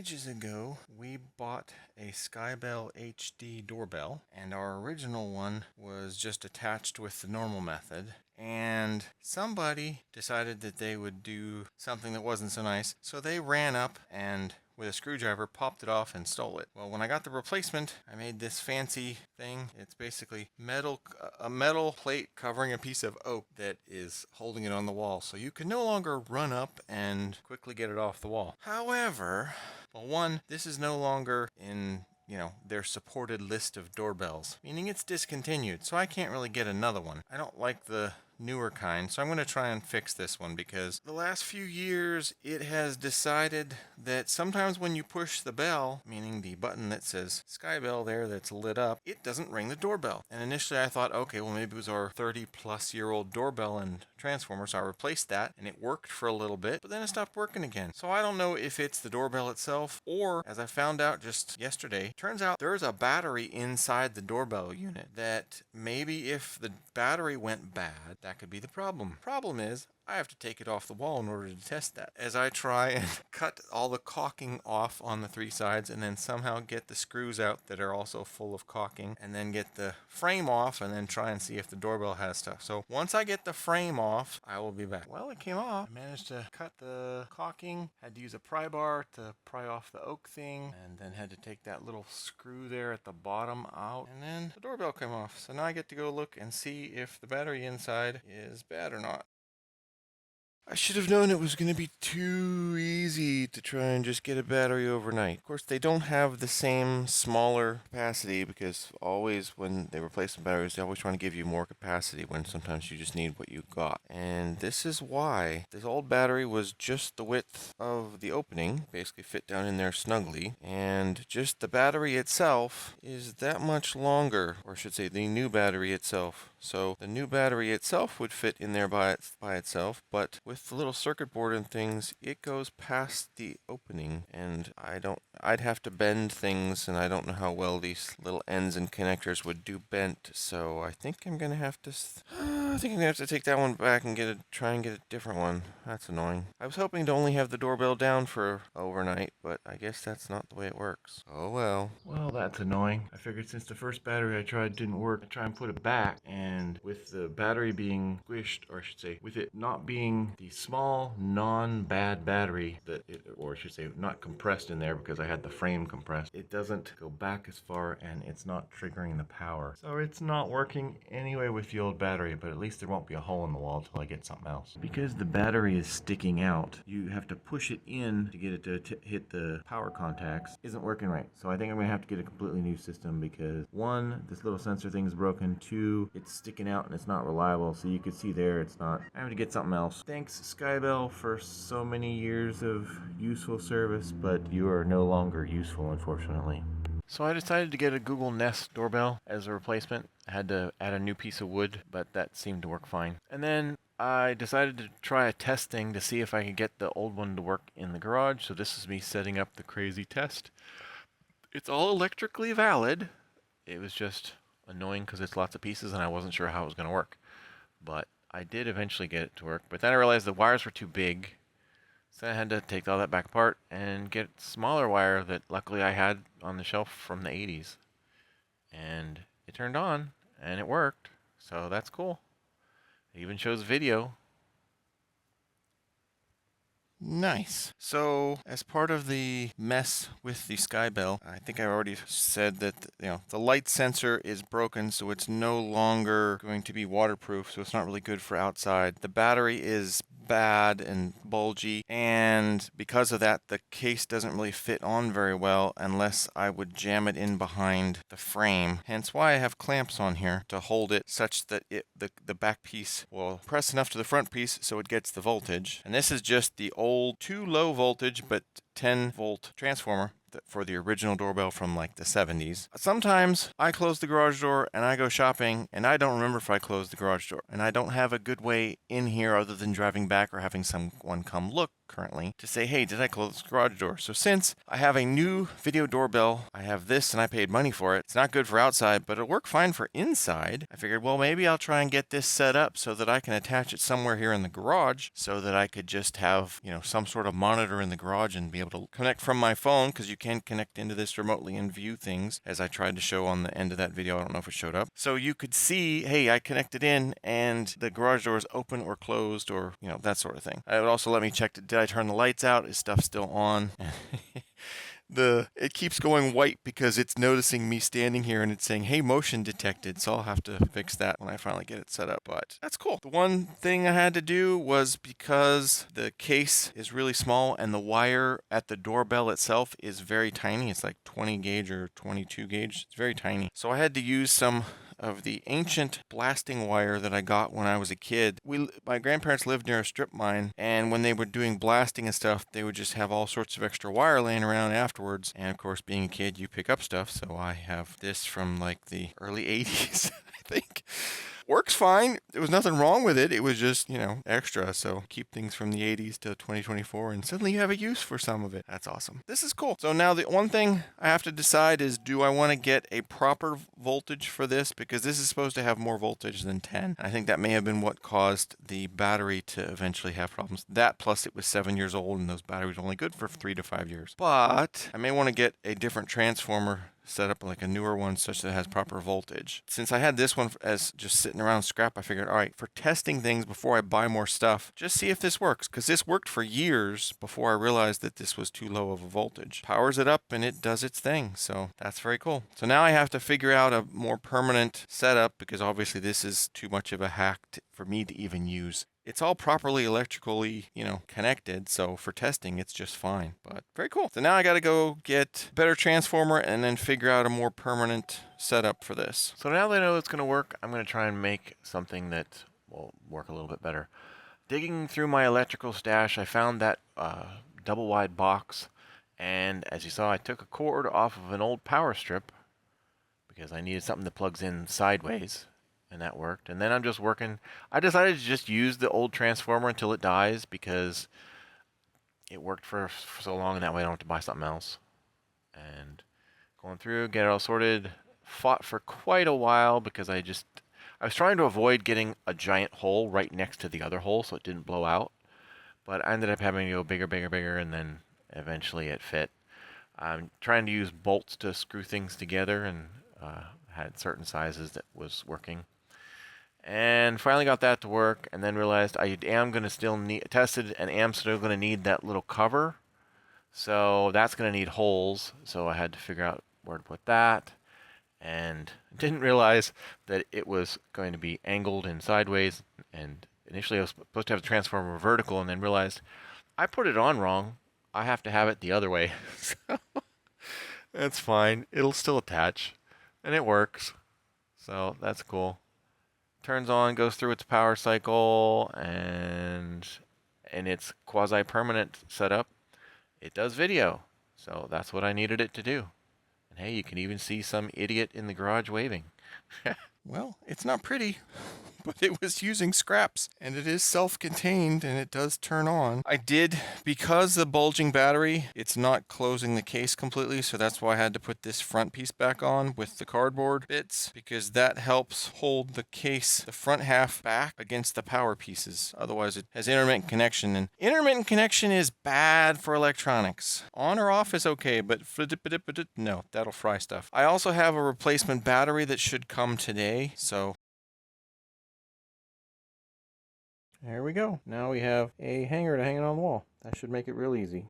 Ages ago, we bought a Skybell HD doorbell, and our original one was just attached with the normal method. And somebody decided that they would do something that wasn't so nice, so they ran up and with a screwdriver popped it off and stole it. Well, when I got the replacement, I made this fancy thing. It's basically a metal plate covering a piece of oak that is holding it on the wall, so you can no longer run up and quickly get it off the wall. However, well, one, this is no longer in their supported list of doorbells, meaning it's discontinued, so I can't really get another one. I don't like the newer kind, so I'm going to try and fix this one because the last few years it has decided that sometimes when you push the bell, meaning the button that says Skybell there that's lit up, it doesn't ring the doorbell. And initially I thought, okay, well maybe it was our 30-plus-year-old doorbell and transformer, so I replaced that and it worked for a little bit, but then it stopped working again. So I don't know if it's the doorbell itself or, as I found out just yesterday, turns out there's a battery inside the doorbell unit that maybe if the battery went bad, that could be the problem. Problem is, I have to take it off the wall in order to test that. As I try and cut all the caulking off on the three sides and then somehow get the screws out that are also full of caulking and then get the frame off and then try and see if the doorbell has stuff. So once I get the frame off, I will be back. Well, it came off. I managed to cut the caulking, had to use a pry bar to pry off the oak thing, and then had to take that little screw there at the bottom out, and then the doorbell came off. So now I get to go look and see if the battery inside is bad or not. I should have known it was going to be too easy to try and just get a battery overnight. Of course, they don't have the same smaller capacity because always when they replace the batteries, they always try to give you more capacity when sometimes you just need what you got. And this is why this old battery was just the width of the opening, basically fit down in there snugly, and just the battery itself is that much longer, or I should say the new battery itself. So the new battery itself would fit in there by itself, but with the little circuit board and things, it goes past the opening, and I'd have to bend things, and I don't know how well these little ends and connectors would do bent, so I think I'm gonna have to take that one back and try and get a different one. That's annoying. I was hoping to only have the doorbell down for overnight, but I guess that's not the way it works. Oh well. Well, that's annoying. I figured since the first battery I tried didn't work, I'd try and put it back, and with the battery being squished, or I should say, with it not being the small, non-bad battery or I should say, not compressed in there because I had the frame compressed, it doesn't go back as far and it's not triggering the power. So it's not working anyway with the old battery, but at least there won't be a hole in the wall till I get something else. Because the battery is sticking out, you have to push it in to get it to hit the power contacts. Isn't working right. So I think I'm gonna have to get a completely new system because one, this little sensor thing is broken. Two, it's sticking out and it's not reliable. So you can see there, it's not. I have to get something else. Thanks Skybell for so many years of useful service, but you are no longer useful, unfortunately. So I decided to get a Google Nest doorbell as a replacement. I had to add a new piece of wood, but that seemed to work fine. And then I decided to try a test thing to see if I could get the old one to work in the garage. So this is me setting up the crazy test. It's all electrically valid. It was just annoying because it's lots of pieces and I wasn't sure how it was going to work. But I did eventually get it to work. But then I realized the wires were too big. So I had to take all that back apart and get smaller wire that luckily I had on the shelf from the 80s. And it turned on and it worked. So that's cool. It even shows video. Nice. So, as part of the mess with the Skybell, I think I already said that the light sensor is broken, so it's no longer going to be waterproof, so it's not really good for outside. The battery is bad and bulgy, and because of that, the case doesn't really fit on very well unless I would jam it in behind the frame. Hence why I have clamps on here to hold it such that the back piece will press enough to the front piece so it gets the voltage. And this is just the old too low voltage but 10-volt transformer for the original doorbell from like the 70s. Sometimes I close the garage door and I go shopping and I don't remember if I closed the garage door, and I don't have a good way in here other than driving back or having someone come look currently to say, hey, did I close the garage door? So since I have a new video doorbell, I have this and I paid money for it. It's not good for outside, but it'll work fine for inside. I figured, well, maybe I'll try and get this set up so that I can attach it somewhere here in the garage so that I could just have, some sort of monitor in the garage and be able to connect from my phone, because you can connect into this remotely and view things, as I tried to show on the end of that video. I don't know if it showed up. So you could see, hey, I connected in and the garage door is open or closed, or, that sort of thing. It would also let me check, did I turn the lights out? Is stuff still on? It keeps going white because it's noticing me standing here and it's saying, hey, motion detected. So I'll have to fix that when I finally get it set up. But that's cool. The one thing I had to do was, because the case is really small and the wire at the doorbell itself is very tiny. It's like 20 gauge or 22 gauge. It's very tiny. So I had to use some of the ancient blasting wire that I got when I was a kid. My grandparents lived near a strip mine, and when they were doing blasting and stuff, they would just have all sorts of extra wire laying around afterwards. And of course, being a kid, you pick up stuff. So I have this from like the early 80s, I think. Works fine. There was nothing wrong with it. It was just, extra. So keep things from the 80s to 2024, and suddenly you have a use for some of it. That's awesome. This is cool. So now the one thing I have to decide is, do I want to get a proper voltage for this? Because this is supposed to have more voltage than 10. I think that may have been what caused the battery to eventually have problems. That, plus it was 7 years old and those batteries were only good for 3 to 5 years. But I may want to get a different transformer set up, like a newer one, such that it has proper voltage. Since I had this one as just sitting around scrap, I figured, all right, for testing things before I buy more stuff, just see if this works, because this worked for years before I realized that this was too low of a voltage. Powers it up and it does its thing, so that's very cool. So now I have to figure out a more permanent setup, because obviously this is too much of a hack for me to even use. It's all properly electrically, connected, so for testing, it's just fine. But very cool. So now I got to go get a better transformer and then figure out a more permanent setup for this. So now that I know it's going to work, I'm going to try and make something that will work a little bit better. Digging through my electrical stash, I found that double wide box, and as you saw, I took a cord off of an old power strip because I needed something that plugs in sideways. And that worked. And then I'm just working. I decided to just use the old transformer until it dies, because it worked for so long, and that way I don't have to buy something else. And going through, get it all sorted. Fought for quite a while because I was trying to avoid getting a giant hole right next to the other hole so it didn't blow out. But I ended up having to go bigger, bigger, bigger, and then eventually it fit. I'm trying to use bolts to screw things together, and had certain sizes that was working. And finally got that to work, and then realized I am going to still need, tested and am still going to need that little cover. So that's going to need holes, so I had to figure out where to put that. And didn't realize that it was going to be angled and sideways. And initially I was supposed to have the transformer vertical, and then realized I put it on wrong. I have to have it the other way. So that's fine. It'll still attach, and it works. So that's cool. Turns on, goes through its power cycle, and in its quasi-permanent setup, it does video. So that's what I needed it to do. And hey, you can even see some idiot in the garage waving. Well, it's not pretty, but it was using scraps, and it is self-contained, and it does turn on. I did, because the bulging battery, it's not closing the case completely, so that's why I had to put this front piece back on with the cardboard bits, because that helps hold the case, the front half, back against the power pieces. Otherwise, it has intermittent connection, and intermittent connection is bad for electronics. On or off is okay, but no, that'll fry stuff. I also have a replacement battery that should come today. So there we go. Now we have a hanger to hang it on the wall. That should make it real easy.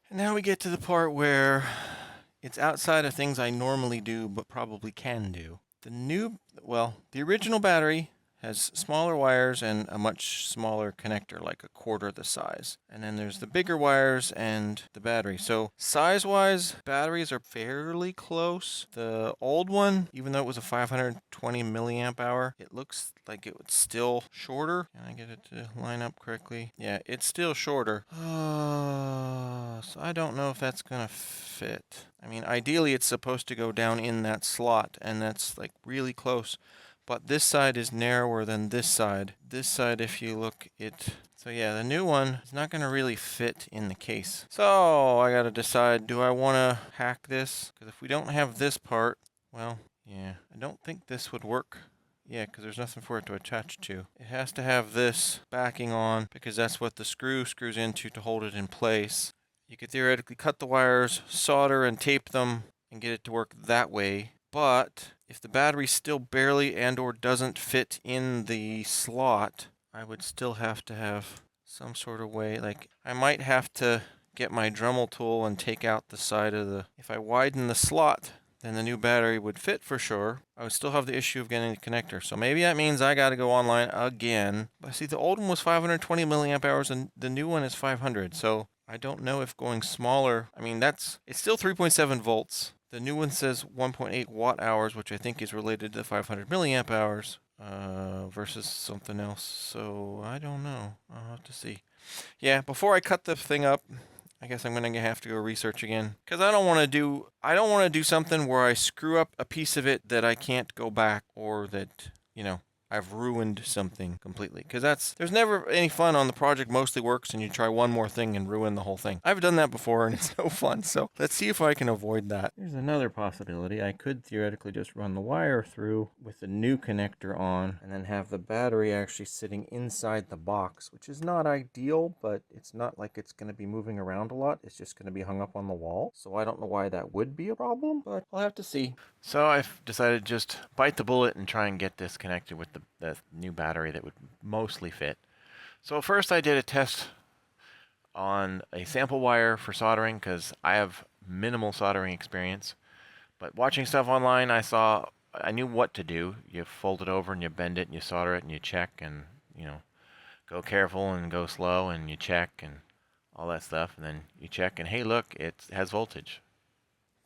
And now we get to the part where it's outside of things I normally do but probably can do. The original battery has smaller wires and a much smaller connector, like a quarter the size. And then there's the bigger wires and the battery. So size-wise, batteries are fairly close. The old one, even though it was a 520 milliamp hour, it looks like it was still shorter. Can I get it to line up correctly? Yeah, it's still shorter. So I don't know if that's gonna fit. I mean, ideally it's supposed to go down in that slot, and that's like really close. but this side is narrower than this side. This side, if you look, so yeah, the new one is not going to really fit in the case. So I got to decide, do I want to hack this? Because if we don't have this part, well, yeah, I don't think this would work. Yeah, because there's nothing for it to attach to. It has to have this backing on because that's what the screw screws into to hold it in place. You could theoretically cut the wires, solder and tape them, and get it to work that way. But if the battery still barely and or doesn't fit in the slot, I would still have to have some sort of way. Like, I might have to get my Dremel tool and take out the side of the... If I widen the slot, then the new battery would fit for sure. I would still have the issue of getting the connector. So maybe that means I got to go online again. But see, the old one was 520 milliamp hours and the new one is 500. So I don't know if going smaller, I mean, it's still 3.7 volts. The new one says 1.8 watt hours, which I think is related to 500 milliamp hours versus something else. So I don't know. I'll have to see. Yeah, before I cut the thing up, I guess I'm gonna have to go research again because I don't want to do something where I screw up a piece of it that I can't go back, or that, you know, I've ruined something completely. Because there's never any fun on the project mostly works and you try one more thing and ruin the whole thing. I've done that before and it's no fun. So let's see if I can avoid that. There's another possibility. I could theoretically just run the wire through with the new connector on and then have the battery actually sitting inside the box, which is not ideal, but it's not like it's going to be moving around a lot. It's just going to be hung up on the wall. So I don't know why that would be a problem, but I'll have to see. So I've decided to just bite the bullet and try and get this connected with the new battery that would mostly fit. So first I did a test on a sample wire for soldering because I have minimal soldering experience. But watching stuff online, I knew what to do. You fold it over and you bend it and you solder it and you check and, you know, go careful and go slow and you check and all that stuff. And then you check and hey, look, it has voltage.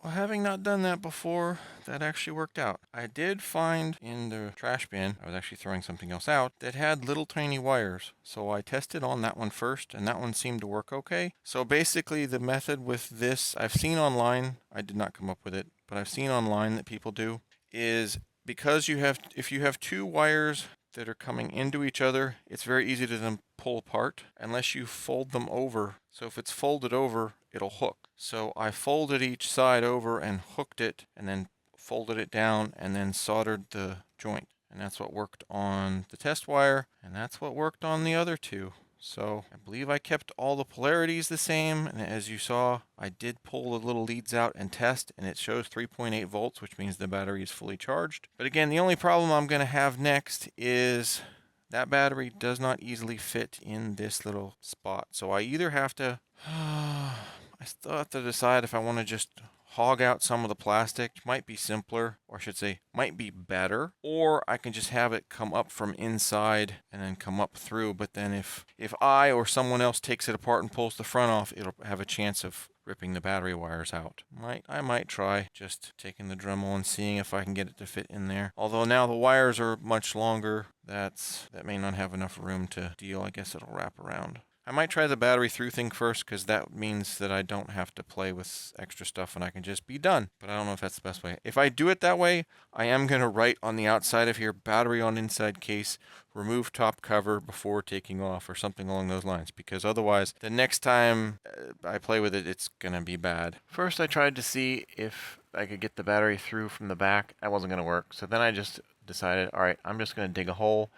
Well, having not done that before, that actually worked out. I did find in the trash bin, I was actually throwing something else out, that had little tiny wires. So I tested on that one first, and that one seemed to work okay. So basically the method with this, I've seen online, I did not come up with it, but I've seen online that people do, is because if you have two wires that are coming into each other, it's very easy to then pull apart unless you fold them over. So if it's folded over, it'll hook. So I folded each side over and hooked it and then folded it down and then soldered the joint. And that's what worked on the test wire, and that's what worked on the other two. So I believe I kept all the polarities the same, and as you saw, I did pull the little leads out and test, and it shows 3.8 volts, which means the battery is fully charged. But again, the only problem I'm going to have next is that battery does not easily fit in this little spot. So I either have to, I still have to decide if I want to just hog out some of the plastic, which might be simpler, or I should say might be better, or I can just have it come up from inside and then come up through. But then if I or someone else takes it apart and pulls the front off, it'll have a chance of ripping the battery wires out. I might try just taking the Dremel and seeing if I can get it to fit in there. Although now the wires are much longer, that may not have enough room to deal. I guess it'll wrap around. I might try the battery through thing first because that means that I don't have to play with extra stuff and I can just be done. But I don't know if that's the best way. If I do it that way, I am going to write on the outside of here, battery on inside case, remove top cover before taking off or something along those lines. Because otherwise, the next time I play with it, it's going to be bad. First, I tried to see if I could get the battery through from the back. That wasn't going to work. So then I just decided, all right, I'm just going to dig a hole,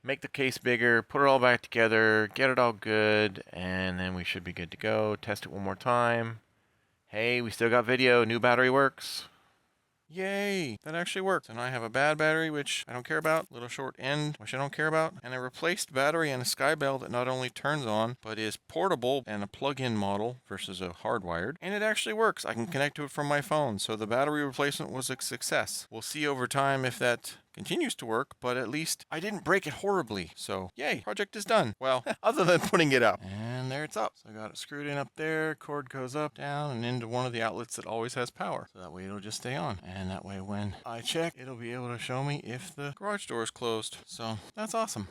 make the case bigger, put it all back together, get it all good, and then we should be good to go. Test it one more time. Hey, we still got video. New battery works. Yay! That actually worked. And I have a bad battery, which I don't care about. Little short end, which I don't care about. And a replaced battery and a Skybell that not only turns on, but is portable and a plug-in model versus a hardwired. And it actually works. I can connect to it from my phone. So the battery replacement was a success. We'll see over time if that continues to work, but at least I didn't break it horribly. So yay, project is done. Well, other than putting it up. And there it's up. So I got it screwed in up there, cord goes up, down, and into one of the outlets that always has power. So that way it'll just stay on. And that way when I check, it'll be able to show me if the garage door is closed. So that's awesome.